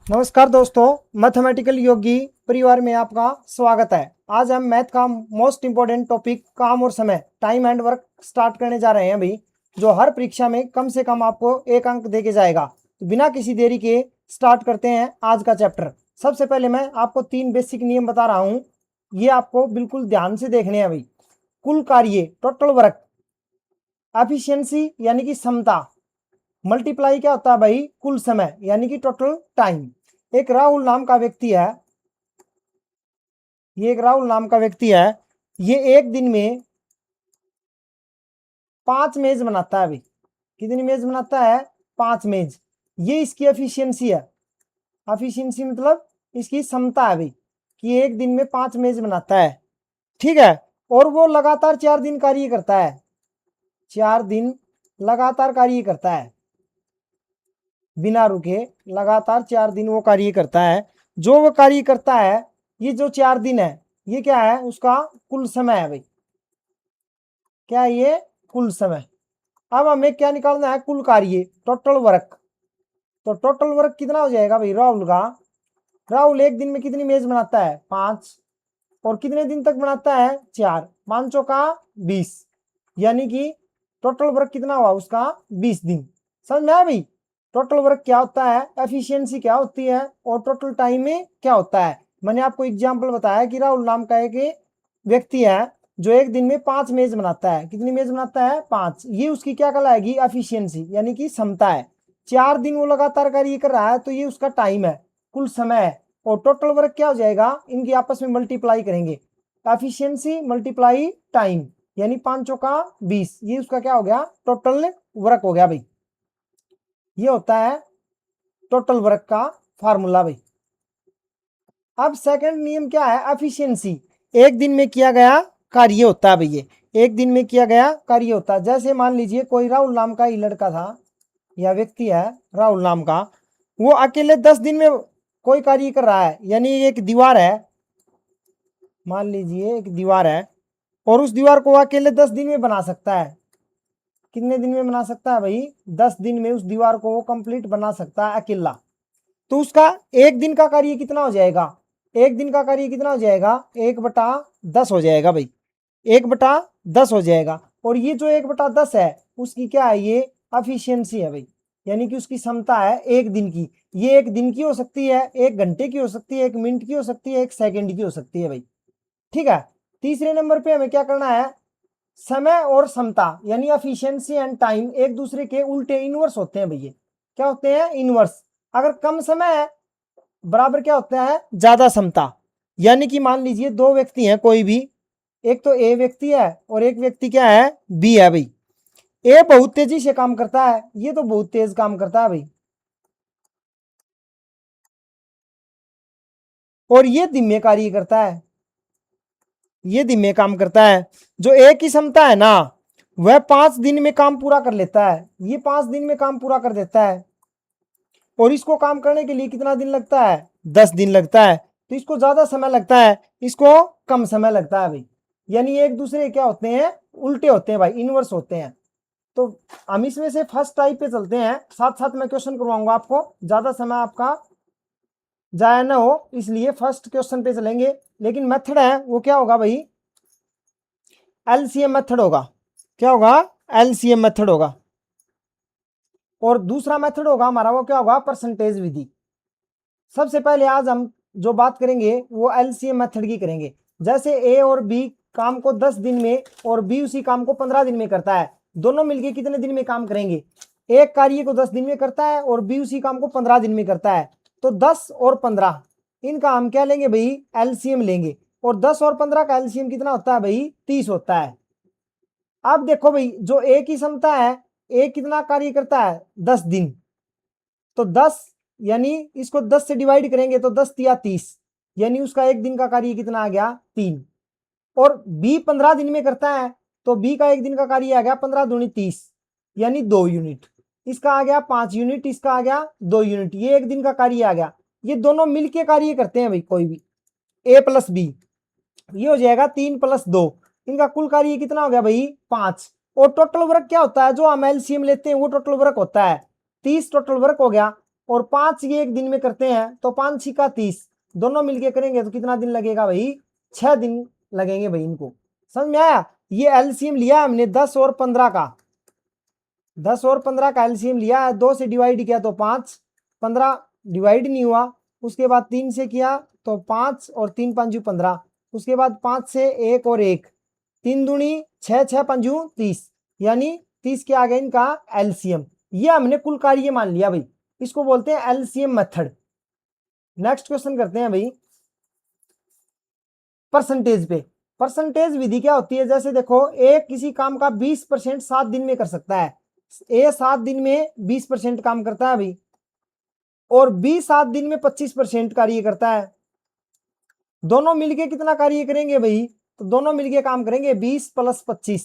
नमस्कार दोस्तों, मैथमेटिकल योगी परिवार में आपका स्वागत है। आज हम मैथ का मोस्ट इंपॉर्टेंट टॉपिक काम और समय, टाइम एंड वर्क स्टार्ट करने जा रहे हैं भाई, जो हर परीक्षा में कम से कम आपको 1 अंक देके जाएगा। तो बिना किसी देरी के स्टार्ट करते हैं आज का चैप्टर। सबसे पहले मैं आपको 3 बेसिक नियम बता रहा हूँ, ये आपको बिल्कुल ध्यान से देखने हैं भाई। कुल कार्य टोटल वर्क, एफिशिएंसी यानी कि क्षमता, मल्टीप्लाई क्या होता है भाई, कुल समय यानी कि टोटल टाइम। एक राहुल नाम का व्यक्ति है, ये एक दिन में 5 मेज बनाता है भाई। कितनी मेज बनाता है? 5 मेज। ये इसकी एफिशिएंसी है। एफिशिएंसी मतलब इसकी क्षमता है भाई कि एक दिन में 5 मेज बनाता है। ठीक है। और वो लगातार 4 दिन कार्य करता है। 4 दिन लगातार कार्य करता है, बिना रुके लगातार 4 दिन वो कार्य करता है। जो वो कार्य करता है, ये जो 4 दिन है, ये क्या है? उसका कुल समय है भाई। क्या है ये? कुल समय। अब हमें क्या निकालना है? कुल कार्य, टोटल वर्क। तो टोटल वर्क कितना हो जाएगा भाई राहुल का? राहुल एक दिन में कितनी मेज बनाता है? 5। और कितने दिन तक बनाता है? 4। 5 का 20, यानी कि टोटल वर्क कितना हुआ उसका? 20 दिन। समझ में आया भाई? टोटल वर्क क्या होता है, एफिशिएंसी क्या होती है, और टोटल टाइम में क्या होता है। मैंने आपको एग्जांपल बताया कि राहुल नाम का एक व्यक्ति है जो एक दिन में 5 मेज बनाता है। कितनी मेज बनाता है? 5। ये उसकी क्या कहलाएगी? एफिशिएंसी यानी कि क्षमता है। 4 दिन वो लगातार कार्य कर रहा है, तो ये उसका टाइम है, कुल समय है। और टोटल वर्क क्या हो जाएगा? इनकी आपस में मल्टीप्लाई करेंगे, एफिशिएंसी मल्टीप्लाई टाइम, यानी 5 का 20, ये उसका क्या हो गया? टोटल वर्क हो गया भाई। ये होता है टोटल वर्क का फार्मूला भाई। अब सेकंड नियम क्या है? एफिशिएंसी। एक दिन में किया गया कार्य होता है भाई, ये एक दिन में किया गया कार्य होता है। जैसे मान लीजिए कोई राहुल नाम का ही लड़का था या व्यक्ति है राहुल नाम का, वो अकेले 10 दिन में कोई कार्य कर रहा है। यानी एक दीवार है, मान लीजिए एक दीवार है, और उस दीवार को अकेले 10 दिन में बना सकता है। कितने दिन में बना सकता है भाई? 10 दिन में उस दीवार को वो कंप्लीट बना सकता है अकेला। तो उसका एक दिन का कार्य कितना हो जाएगा? एक दिन का कार्य कितना हो जाएगा? 1/10 हो जाएगा भाई। 1/10 हो जाएगा। और ये जो 1/10 है, उसकी क्या है? ये एफिशिएंसी है भाई, यानी कि उसकी क्षमता है एक दिन की। ये एक दिन की हो सकती है, 1 घंटे की हो सकती है, 1 मिनट की हो सकती है, 1 सेकेंड की हो सकती है भाई। ठीक है। तीसरे नंबर पे हमें क्या करना है? समय और क्षमता यानी एफिशिएंसी एंड टाइम एक दूसरे के उल्टे, इनवर्स होते हैं भैया। क्या होते हैं? इनवर्स। अगर कम समय है, बराबर क्या होता है? ज्यादा क्षमता। यानी कि मान लीजिए 2 व्यक्ति हैं कोई भी, एक तो ए व्यक्ति है और एक व्यक्ति क्या है? बी है भाई। ए बहुत तेजी से काम करता है, ये तो बहुत तेज काम करता है भाई, और ये धीमे कार्य करता है, ये धीमे काम करता है। जो ए की क्षमता है ना, वह 5 दिन में काम पूरा कर लेता है, ये 5 दिन में काम पूरा कर देता है। और इसको काम करने के लिए कितना दिन लगता है? 10 दिन लगता है। तो इसको ज्यादा समय लगता है, इसको कम समय लगता है भाई। यानी एक दूसरे क्या होते हैं? उल्टे होते हैं भाई, इनवर्स होते हैं। तो हम इसमें से फर्स्ट टाइप पे चलते हैं, साथ साथ मैं क्वेश्चन करवाऊंगा आपको, ज्यादा समय आपका जाया ना हो, इसलिए फर्स्ट क्वेश्चन पे चलेंगे। लेकिन मेथड है वो क्या होगा भाई? एलसीएम मेथड होगा। क्या होगा? एलसीएम मेथड होगा। और दूसरा मेथड होगा हमारा, वो क्या होगा? परसेंटेज विधि। सबसे पहले आज हम जो बात करेंगे वो एलसीएम मेथड की करेंगे। जैसे ए और बी काम को 10 दिन में और बी उसी काम को 15 दिन में करता है, दोनों मिलके कितने दिन में काम करेंगे? एक कार्य को 10 दिन में करता है और बी उसी काम को 15 दिन में करता है। तो 10 और 15, इनका हम क्या लेंगे भाई? एलसीएम लेंगे। और 10 और 15 का एलसीएम कितना होता है भाई? 30 होता है। अब देखो भाई, जो ए की क्षमता है, ए कितना कार्य करता है? 10 दिन। तो 10, यानी इसको 10 से डिवाइड करेंगे तो 10 या 30, यानी उसका एक दिन का कार्य कितना आ गया? 3। और बी 15 दिन में करता है, तो बी का एक दिन का कार्य आ गया 15 दूनी 30, यानी 2 यूनिट। इसका आ गया 5 यूनिट, इसका आ गया 2 यूनिट, ये एक दिन का कार्य आ गया। ये दोनों मिलके कार्य करते हैं भाई, कोई भी ए प्लस बी, ये हो जाएगा 3 + 2, इनका कुल कार्य कितना हो गया भाई? 5। और टोटल वर्क क्या होता है? जो हम एलसीएम लेते हैं वो टोटल वर्क होता है। 30 टोटल वर्क हो गया। और 5 ये एक दिन में करते हैं, तो 5 छिका 30, दोनों मिलके करेंगे तो कितना दिन लगेगा भाई? 6 दिन लगेंगे भाई इनको। समझ में आया? ये एलसीएम लिया हमने 10 और 15 का, 10 और 15 का एलसीएम लिया है। 2 से डिवाइड किया तो 5, 15 डिवाइड नहीं हुआ। उसके बाद 3 से किया तो 5 और 3 पंजू 15, उसके बाद 5 से 1 और 1, 3 दूनी 6, 6 पंजू 30, यानी 30 के आगे इनका एलसीएम। ये हमने कुल कार्य मान लिया भाई, इसको बोलते हैं एलसीएम मेथड। नेक्स्ट क्वेश्चन करते हैं भाई परसेंटेज पे। परसेंटेज विधि क्या होती है? जैसे देखो, एक किसी काम का 20% 7 दिन में कर सकता है। ए 7 दिन में 20% काम करता है भाई, और बी 7 दिन में 25% कार्य करता है। दोनों मिलके कितना कार्य करेंगे भाई? तो दोनों मिलके काम करेंगे 20 + 25,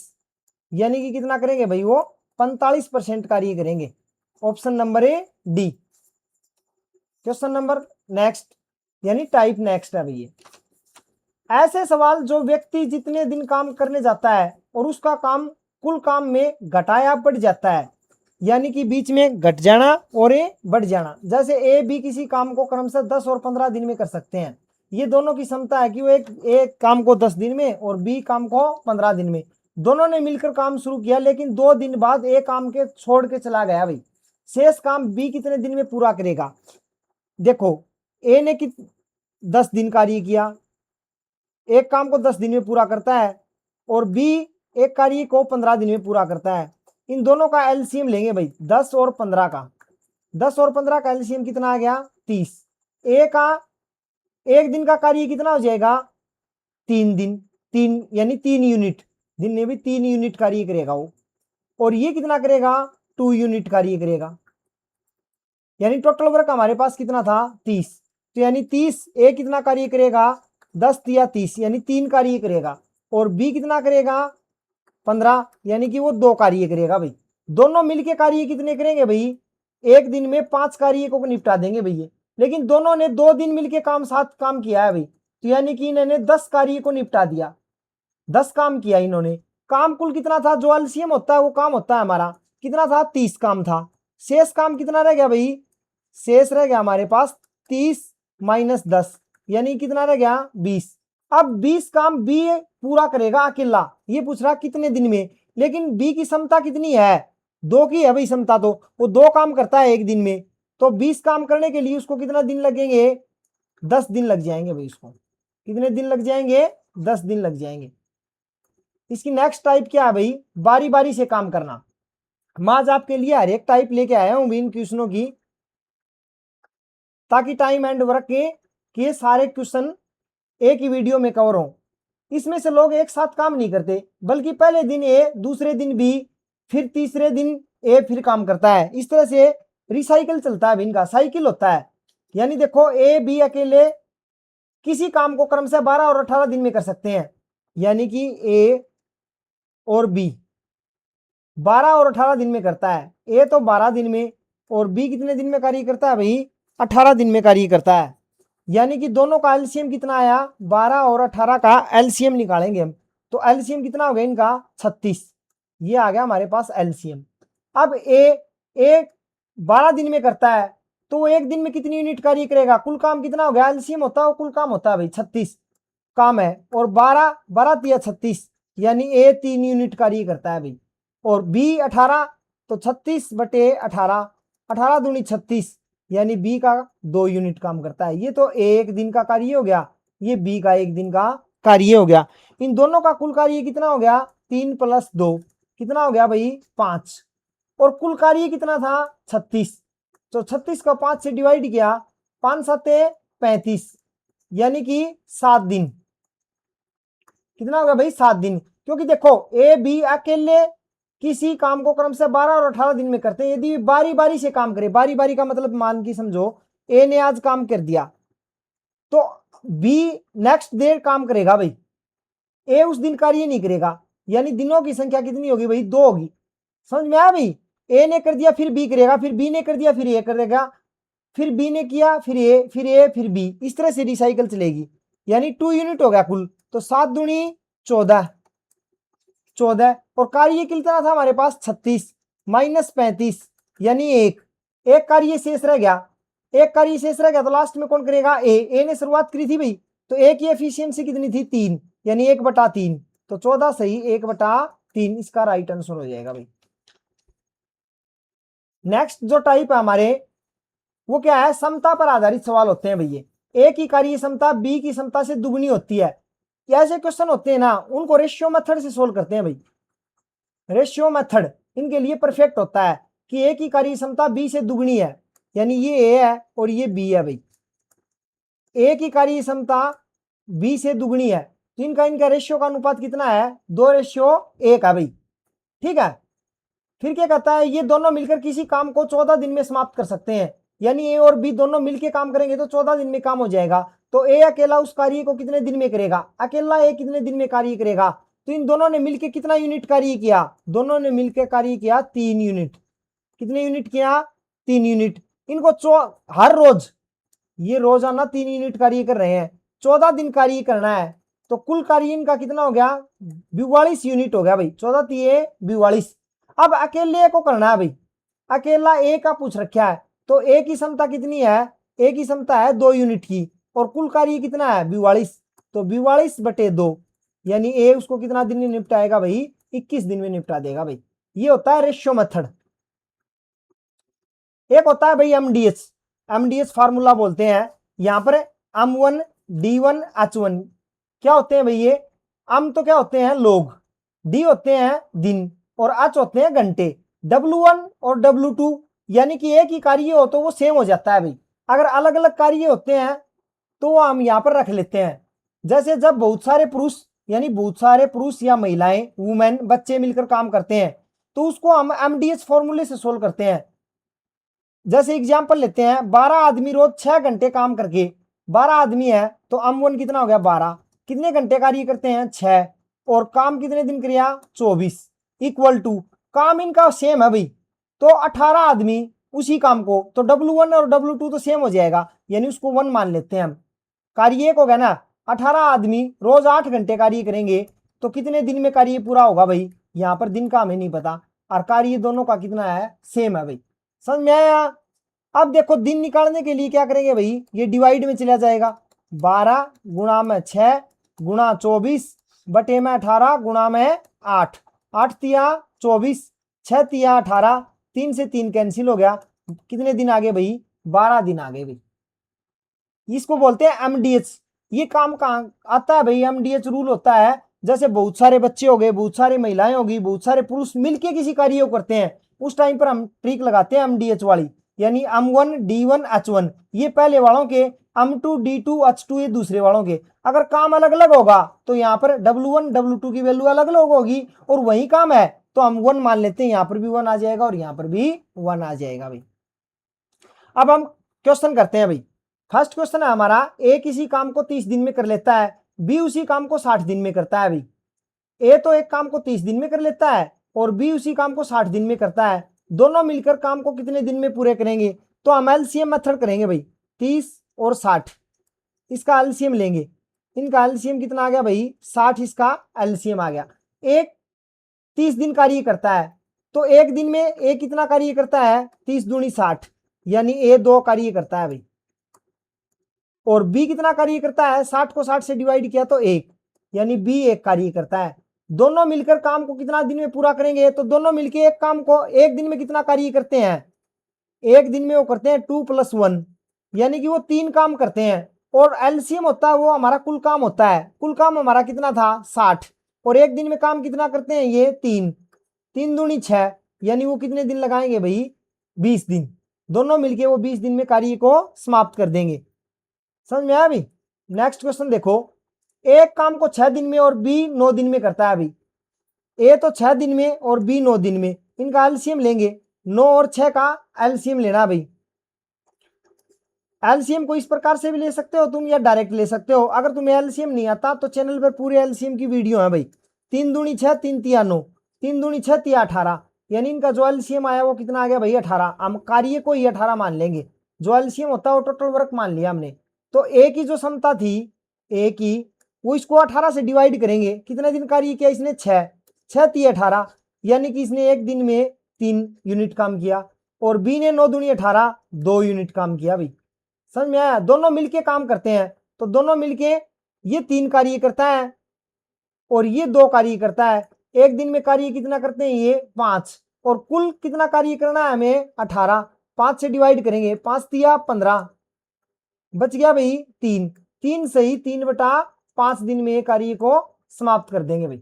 यानी कि कितना करेंगे भाई? वो 45% कार्य करेंगे। Option number A D. Question number next, यानी टाइप नेक्स्ट है भैया। ऐसे सवाल जो व्यक्ति जितने दिन काम करने जाता है और उसका काम कुल काम में घटाया बढ़ जाता है, यानी कि बीच में घट जाना और ए बढ़ जाना। जैसे ए बी किसी काम को क्रमशः 10 और 15 दिन में कर सकते हैं। ये दोनों की क्षमता है कि वो एक काम को 10 दिन में और बी काम को 15 दिन में। दोनों ने मिलकर काम शुरू किया, लेकिन 2 दिन बाद ए काम के छोड़ के चला गया भाई। शेष काम बी कितने दिन में पूरा करेगा? देखो, ए ने 10 दिन कार्य किया, एक काम को 10 दिन में पूरा करता है, और बी एक कार्य को 15 दिन में पूरा करता है। इन दोनों का एलसीएम लेंगे भाई, 10 और 15 का। 10 और 15 का एलसीएम कितना आ गया? 30। ए का एक दिन का कार्य कितना हो जाएगा? 3 दिन, 3 यानी 3 यूनिट, दिन में भी 3 यूनिट कार्य करेगा वो। और ये कितना करेगा? 2 यूनिट कार्य करेगा। यानी टोटल वर्क हमारे पास कितना था? 30। तो यानी 30, ए कितना कार्य करेगा? 10 या 30, यानी 3 कार्य करेगा। और बी कितना करेगा? 15, यानी कि वो 2 कार्य करेगा भाई। दोनों मिलके कार्य कितने करेंगे भाई? एक दिन में 5 कार्य को निपटा देंगे भैया। लेकिन दोनों ने 2 दिन मिलके साथ काम किया है भाई, तो यानी कि इन्होंने 10 कार्य को निपटा दिया, 10 काम किया इन्होंने। काम कुल कितना था? जो एलसीएम होता है वो काम होता है हमारा, कितना था? 30 काम था। शेष काम कितना रह गया भाई? शेष रह गया हमारे पास 30 - 10, यानी कितना रह गया? 20। अब 20 काम बी पूरा करेगा अकेला। ये पूछ रहा कितने दिन में, लेकिन बी की क्षमता कितनी है? 2 की है भाई क्षमता, तो वो 2 काम करता है एक दिन में। तो 20 काम करने के लिए उसको कितना दिन लगेंगे? 10 दिन लग जाएंगे भाई। उसको कितने दिन लग जाएंगे? 10 दिन लग जाएंगे। इसकी नेक्स्ट टाइप क्या है भाई? बारी बारी से काम करना। मैं आज आपके लिए हर एक टाइप लेके आया हूं इन क्वेश्चनों की, ताकि टाइम एंड वर्क के सारे क्वेश्चन एक ही वीडियो में कवर हो। इसमें से लोग एक साथ काम नहीं करते, बल्कि पहले दिन ए, दूसरे दिन बी, फिर तीसरे दिन ए फिर काम करता है। इस तरह से रिसाइकिल चलता है, इनका साइकिल होता है। यानी देखो, ए बी अकेले किसी काम को क्रमशः 12 और 18 दिन में कर सकते हैं, यानी कि ए और बी 12 और 18 दिन में करता है। ए तो 12 दिन में, और बी कितने दिन में कार्य करता है भाई? 18 दिन में कार्य करता है। यानी कि दोनों का एलसीएम कितना आया? 12 और 18 का एलसीएम निकालेंगे हम, तो एलसीएम कितना हो गया इनका? 36। ये आ गया हमारे पास एलसीएम। अब ए 12 दिन में करता है, तो वो एक दिन में कितनी यूनिट कार्य करेगा? कुल काम कितना हो गया? एलसीएम होता है, कुल काम होता है भाई 36 काम है, और 12 12 या 36, यानी ए 3 यूनिट कार्य करता है भाई। और बी 18, तो 36/18, 18 दूनी 36, यानी बी का 2 यूनिट काम करता है। ये तो एक दिन का कार्य हो गया, ये बी का एक दिन का कार्य हो गया। इन दोनों का कुल कार्य कितना हो गया? 3 + 2 कितना हो गया भाई? 5। और कुल कार्य कितना था? 36। तो 36 को 5 से डिवाइड किया, 5 × 7 = 35, यानी कि 7 दिन। कितना हो गया भाई? 7 दिन। क्योंकि देखो, ए बी अकेले किसी काम को क्रमशः 12 और 18 दिन में करते हैं। यदि बारी बारी से काम करे, बारी बारी का मतलब मान के समझो, ए ने आज काम कर दिया, तो बी नेक्स्ट डे काम करेगा भाई, ए उस दिन कार्य नहीं करेगा। यानी दिनों की संख्या कितनी होगी भाई? 2 होगी। समझ में आया भाई? ए ने कर दिया फिर बी करेगा, फिर बी ने कर दिया फिर ए करेगा, फिर बी ने किया फिर ए, फिर ए, फिर बी। इस तरह से रिसाइकल चलेगी। यानी 2 यूनिट हो गया कुल। तो 7 दूनी 14, 14। और कार्य कितना था हमारे पास? 36 - 35, यानी एक कार्य शेष रह गया। एक कार्य शेष रह गया तो लास्ट में कौन करेगा, ए ने शुरुआत करी थी भाई, तो ए की एफिशिएंसी कितनी थी 3, यानी 1/3, तो 14 सही 1/3 इसका राइट आंसर हो जाएगा भाई। नेक्स्ट जो टाइप है हमारे वो क्या है, समता पर आधारित सवाल होते हैं भैया। ए की कार्य क्षमता बी की क्षमता से दुगनी होती है, ऐसे क्वेश्चन होते हैं ना, उनको रेशियो मेथड से सोल्व करते हैं भाई। रेशियो मेथड इनके लिए परफेक्ट होता है कि ए की कार्य क्षमता बी से दुगनी है, यानी ये ए है और ये बी है भाई। ए की कार्य क्षमता बी से दुगनी है तो इनका रेशियो का अनुपात कितना है, 2:1 है भाई। ठीक है, फिर क्या कहता है, ये दोनों मिलकर किसी काम को 14 दिन में समाप्त कर सकते हैं, यानी ए और बी दोनों मिलकर काम करेंगे तो 14 दिन में काम हो जाएगा। तो ए अकेला उस कार्य को कितने दिन में करेगा, अकेला ए कितने दिन में कार्य करेगा, तो इन दोनों ने मिलकर कितना यूनिट कार्य किया, दोनों ने मिलकर कार्य किया 3 यूनिट। कितने यूनिट किया, 3 यूनिट। इनको हर रोज ये रोजाना 3 यूनिट कार्य कर रहे हैं, 14 दिन कार्य करना है, तो कुल कार्य इनका कितना हो गया, 42 यूनिट हो गया भाई। 14 3 42। अब अकेले को करना है भाई, अकेला ए का पूछ रखा है, तो ए की क्षमता कितनी है, ए की क्षमता है 2 यूनिट की, और कुल कार्य कितना है 42, तो 42/2, यानी ए उसको कितना दिन में निपटाएगा भाई, 21 दिन में निपटा देगा भाई। ये होता है रेशियो मेथड। एक होता है भाई एमडीएच, एमडीएच फार्मूला बोलते हैं। यहां पर M1 D1 H1 क्या होते हैं भाई, ये M तो क्या होते हैं लोग, D होते हैं दिन, और H होते हैं घंटे। W1 और W2 यानी कि एक ही कार्य हो तो वो सेम हो जाता है भाई। अगर अलग अलग कार्य होते हैं तो हम यहां पर रख लेते हैं। जैसे जब बहुत सारे पुरुष, यानी बहुत सारे पुरुष या महिलाएं वुमेन बच्चे मिलकर काम करते हैं तो उसको हम एमडीएच फॉर्मूले से सोल्व करते हैं। जैसे एग्जाम्पल लेते हैं, 12 आदमी रोज 6 घंटे काम करके, 12 आदमी है तो M1 कितना हो गया 12, कितने घंटे कार्य करते हैं 6, और काम कितने दिन किया 24, इक्वल टू काम इनका सेम है भाई, तो 18 आदमी उसी काम को, तो W1 और W2 तो सेम हो जाएगा, यानी उसको 1 मान लेते हैं हम। कार्य एक हो गया ना, 18 आदमी रोज 8 घंटे कार्य करेंगे तो कितने दिन में कार्य पूरा होगा भाई, यहां पर दिन का हमें नहीं पता, और कार्य दोनों का कितना है सेम है भाई। समझ में आया। अब देखो दिन निकालने के लिए क्या करेंगे भाई, ये डिवाइड में चला जाएगा, 12 गुणा में 6 गुणा 24 बटे में 18 गुणा में 8, 8 तिया 24, 6 तिया 18, 3 से 3 कैंसिल हो गया, कितने दिन आगे भाई 12 दिन आगे भाई। इसको बोलते हैं एमडीएच। ये काम कहाँ आता है भाई, एमडीएच रूल होता है जैसे बहुत सारे बच्चे हो गए, बहुत सारी महिलाएं होगी, बहुत सारे पुरुष मिलके किसी कार्य को करते हैं, उस टाइम पर हम ट्रिक लगाते हैं एमडीएच वाली, यानी M1 D1 H1 ये पहले वालों के, M2 D2 H2 ये दूसरे वालों के। अगर काम अलग अलग होगा तो यहाँ पर W1 W2 की वैल्यू अलग अलग होगी, और वही काम है तो हम 1 मान लेते हैं, यहाँ पर भी 1 आ जाएगा और यहाँ पर भी 1 आ जाएगा भाई। अब हम क्वेश्चन करते हैं भाई। फर्स्ट क्वेश्चन है हमारा, ए किसी काम को 30 दिन में कर लेता है, बी उसी काम को 60 दिन में करता है भाई। ए तो एक काम को 30 दिन में कर लेता है और बी उसी काम को 60 दिन में करता है, दोनों मिलकर काम को कितने दिन में पूरे करेंगे, तो हम एलसीएम मेथड करेंगे भाई। 30 और 60 इसका एलसीएम लेंगे, इनका एलसीएम कितना आ गया भाई 60, इसका एलसीएम आ गया। एक 30 दिन कार्य करता है तो एक दिन में ए कितना कार्य करता है, 30 दूनी 60, यानी ए 2 कार्य करता है भाई। और बी कितना कार्य करता है, 60 को 60 से डिवाइड किया तो 1, यानी बी 1 कार्य करता है। दोनों मिलकर काम को कितना दिन में पूरा करेंगे, तो दोनों मिलकर एक काम को एक दिन में कितना कार्य करते हैं, एक दिन में वो करते हैं 2 + 1, यानी कि वो 3 काम करते हैं। और एलसीएम होता है वो हमारा कुल काम होता है, कुल काम हमारा कितना था 60, और एक दिन में काम कितना करते हैं ये 3, 3 दूनी 6, यानी वो कितने दिन लगाएंगे भाई 20 दिन, दोनों मिलके वो 20 दिन में कार्य को समाप्त कर देंगे। समझ में आया अभी। नेक्स्ट क्वेश्चन देखो, एक काम को 6 दिन में और बी 9 दिन में करता है अभी। ए तो 6 दिन में और बी 9 दिन में, इनका एलसीएम लेंगे, 9 और 6 का एलसीएम लेना भाई। एलसीएम को इस प्रकार से भी ले सकते हो तुम या डायरेक्ट ले सकते हो। अगर तुम्हें एलसीएम नहीं आता तो चैनल पर पूरे एलसीएम की वीडियो है भाई। 3 दूनी 6 3 तिया 9, 3 दूनी 6 तिया 18, यानी इनका जो एलसीएम आया वो कितना आ गया भाई 18। हम कार्य को ही 18 मान लेंगे, जो एलसीएम होता है वो टोटल वर्क मान लिया हमने। तो ए की जो क्षमता थी ए की, वो इसको 18 से डिवाइड करेंगे, कितने दिन कार्य किया इसने 6, 6 तिया 18, यानी कि इसने एक दिन में 3 यूनिट काम किया। और बी ने 9 दूनी 18 2 यूनिट काम किया भाई। समझ में आया? दोनों मिलके काम करते हैं, तो दोनों मिलके ये 3 कार्य करता है और ये 2 कार्य करता है। एक दिन में कार्य कितना करते हैं ये 5, और कुल कितना कार्य करना है हमें 18। 5 से डिवाइड करेंगे, 5 तिया 15, बच गया भाई 3। 3 सही 3/5 दिन में कार्य को समाप्त कर देंगे भाई।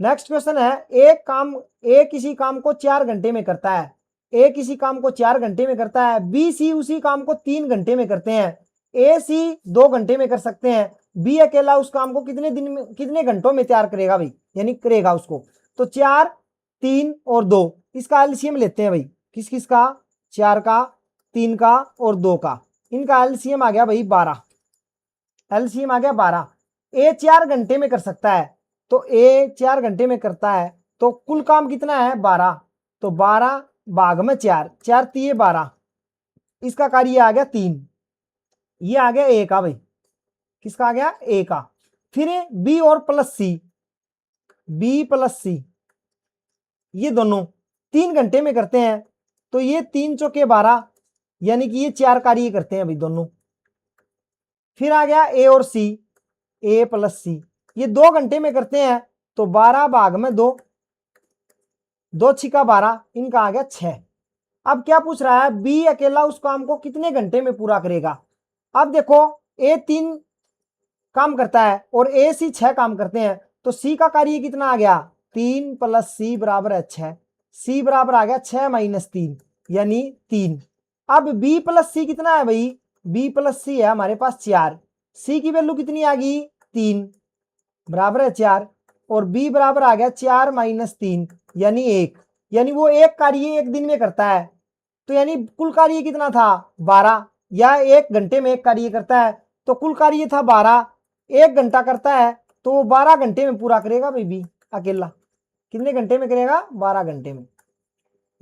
नेक्स्ट क्वेश्चन है, ए किसी काम को 4 घंटे में करता है। ए किसी काम को 4 घंटे में करता है, बी सी उसी काम को 3 घंटे में करते हैं, ए सी 2 घंटे में कर सकते हैं, बी अकेला उस काम को कितने दिन में कितने घंटों में तैयार करेगा भाई, यानी करेगा उसको। तो 4, 3 और 2, इसका एलसीएम लेते हैं भाई। किस किस का? 4 का, 3 का और 2 का। इनका एलसीएम आ गया भाई 12। एलसीएम आ गया 12। ए 4 घंटे में कर सकता है, तो ए 4 घंटे में करता है, तो कुल काम कितना है 12। तो 12 भाग में 4, 4 तिये 12, इसका कार्य आ गया 3। ये आ गया ए का भाई। किसका आ गया? ए का। फिर बी और प्लस सी, बी प्लस सी ये दोनों 3 घंटे में करते हैं, तो ये 3 चौके 12, यानी कि ये 4 कार्य करते हैं भाई दोनों। फिर आ गया ए और सी, ए प्लस सी ये 2 घंटे में करते हैं, तो 12 भाग में 2, 2 छिका 12, इनका आ गया 6। अब क्या पूछ रहा है, बी अकेला उस काम को कितने घंटे में पूरा करेगा। अब देखो ए 3 काम करता है और ए सी 6 काम करते हैं, तो सी का कार्य कितना आ गया 3 + सी बराबर है 6। सी बराबर आ गया 6 - 3 यानी 3। अब बी प्लस सी कितना है भाई, बी प्लस सी है हमारे पास 4। सी की वैल्यू कितनी आ गई 3 बराबर है 4, और बी बराबर आ गया 4 - 3 यानी 1। यानी वो एक कार्य एक दिन में करता है, तो यानी कुल कार्य कितना था 12, या 1 घंटे में एक कार्य करता है, तो कुल कार्य था 12, 1 घंटा करता है, तो वो 12 घंटे में पूरा करेगा भाई बी अकेला। कितने घंटे में करेगा 12 घंटे में।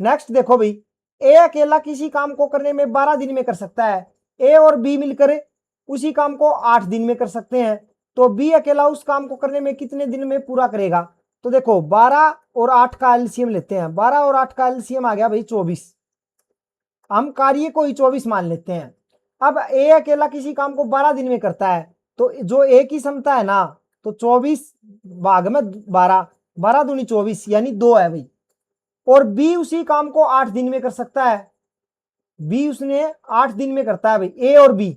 नेक्स्ट देखो भाई, ए अकेला किसी काम को करने में 12 दिन में कर सकता है, ए और बी मिलकर उसी काम को 8 दिन में कर सकते हैं, तो बी अकेला उस काम को करने में कितने दिन में पूरा करेगा। तो देखो 12 और 8 का एलसीएम लेते हैं, 12 और 8 का एलसीएम आ गया भाई 24। हम कार्य को ही 24 मान लेते हैं। अब ए अकेला किसी काम को 12 दिन में करता है, तो जो ए की क्षमता है ना, तो 24 भाग में 12, 12 दूनी 24 यानी 2 है भाई। और बी उसी काम को 8 दिन में कर सकता है, बी उसने 8 दिन में करता है भाई। ए और बी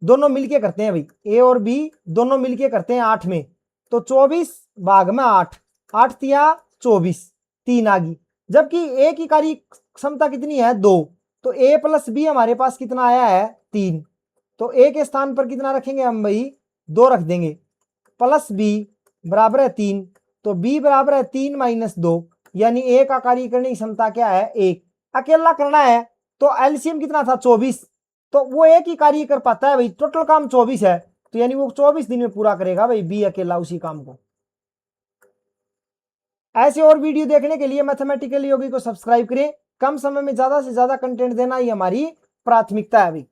दोनों मिलके करते हैं भाई, ए और बी दोनों मिलके करते हैं 8 में, तो 24 भाग में 8, 8 तिया 24, 3 आ गई। जबकि ए की कार्य क्षमता कितनी है 2, तो ए प्लस बी हमारे पास कितना आया है 3, तो ए के स्थान पर कितना रखेंगे हम भाई 2 रख देंगे, प्लस बी बराबर है 3, तो बी बराबर है 3 - 2 यानी ए का कार्य करने की क्षमता क्या है 1। अकेला करना है तो एलसीएम कितना था 24, तो वो एक ही कार्य कर पाता है भाई, टोटल काम 24 है, तो यानी वो 24 दिन में पूरा करेगा भाई बी अकेला उसी काम को। ऐसे और वीडियो देखने के लिए मैथमेटिकल योगी को सब्सक्राइब करें। कम समय में ज्यादा से ज्यादा कंटेंट देना ही हमारी प्राथमिकता है भाई।